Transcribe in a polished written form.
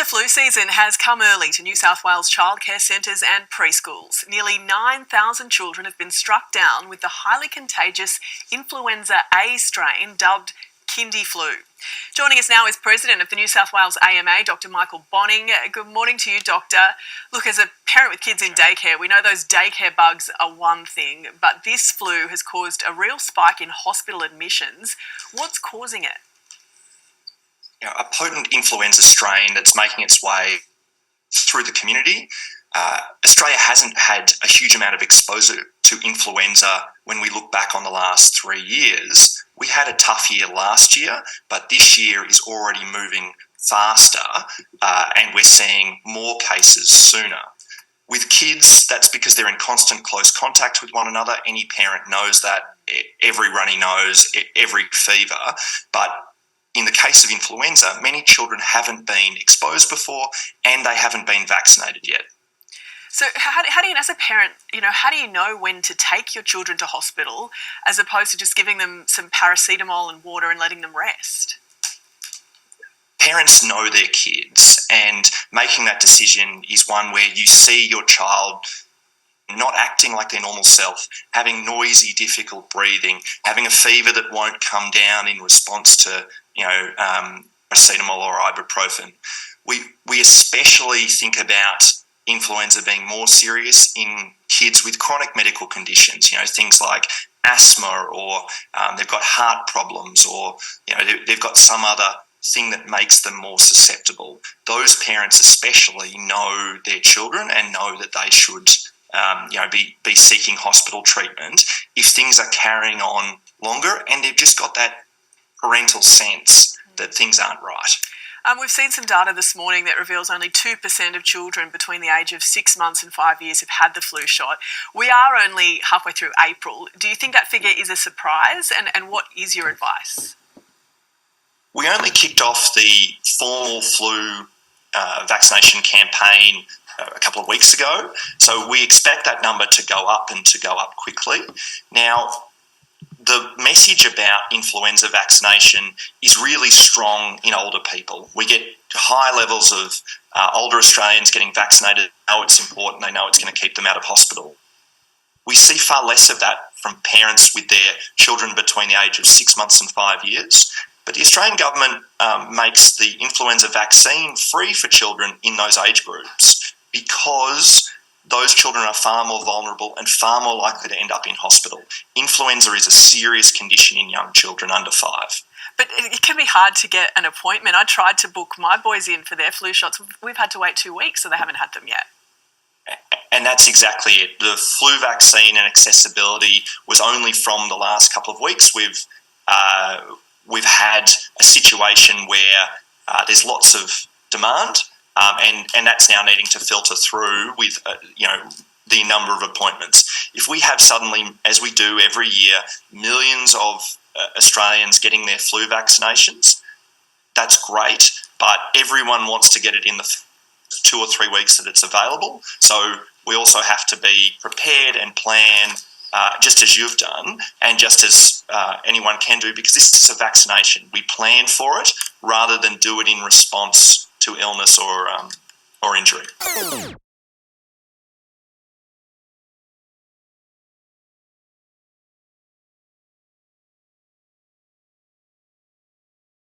Winter flu season has come early to New South Wales childcare centres and preschools. Nearly 9,000 children have been struck down with the highly contagious influenza A strain dubbed kindy flu. Joining us now is President of the New South Wales AMA, Dr Michael Bonning. Good morning to you, Doctor. Look, as a parent with kids in daycare, we know those daycare bugs are one thing, but this flu has caused a real spike in hospital admissions. What's causing it? A potent influenza strain that's making its way through the community. Australia hasn't had a huge amount of exposure to influenza when we look back on the last 3 years. We had a tough year last year, but this year is already moving faster and we're seeing more cases sooner. With kids, that's because they're in constant close contact with one another. Any parent knows that, every runny nose, every fever, but in the case of influenza, many children haven't been exposed before and they haven't been vaccinated yet. So how do you, as a parent, how do you know when to take your children to hospital as opposed to just giving them some paracetamol and water and letting them rest? Parents know their kids, and making that decision is one where you see your child not acting like their normal self, having noisy, difficult breathing, having a fever that won't come down in response to paracetamol or ibuprofen. We especially think about influenza being more serious in kids with chronic medical conditions, things like asthma or they've got heart problems or, they've got some other thing that makes them more susceptible. Those parents especially know their children and know that they should be seeking hospital treatment if things are carrying on longer and they've just got that parental sense that things aren't right. We've seen some data this morning that reveals only 2% of children between the age of 6 months and 5 years have had the flu shot. We are only halfway through April. Do you think that figure is a surprise? And what is your advice? We only kicked off the formal flu vaccination campaign a couple of weeks ago, so we expect that number to go up and to go up quickly. Now, the message about influenza vaccination is really strong in older people. We get high levels of older Australians getting vaccinated. They know it's important. They know it's going to keep them out of hospital. We see far less of that from parents with their children between the age of 6 months and 5 years. But the Australian government makes the influenza vaccine free for children in those age groups because those children are far more vulnerable and far more likely to end up in hospital. Influenza is a serious condition in young children under 5. But it can be hard to get an appointment. I tried to book my boys in for their flu shots. We've had to wait 2 weeks, so they haven't had them yet. And that's exactly it. The flu vaccine and accessibility was only from the last couple of weeks. We've had a situation where there's lots of demand, and that's now needing to filter through with the number of appointments. If we have suddenly, as we do every year, millions of Australians getting their flu vaccinations, that's great, but everyone wants to get it in the 2 or 3 weeks that it's available. So we also have to be prepared and plan just as you've done and just as anyone can do, because this is a vaccination. We plan for it rather than do it in response to illness or injury.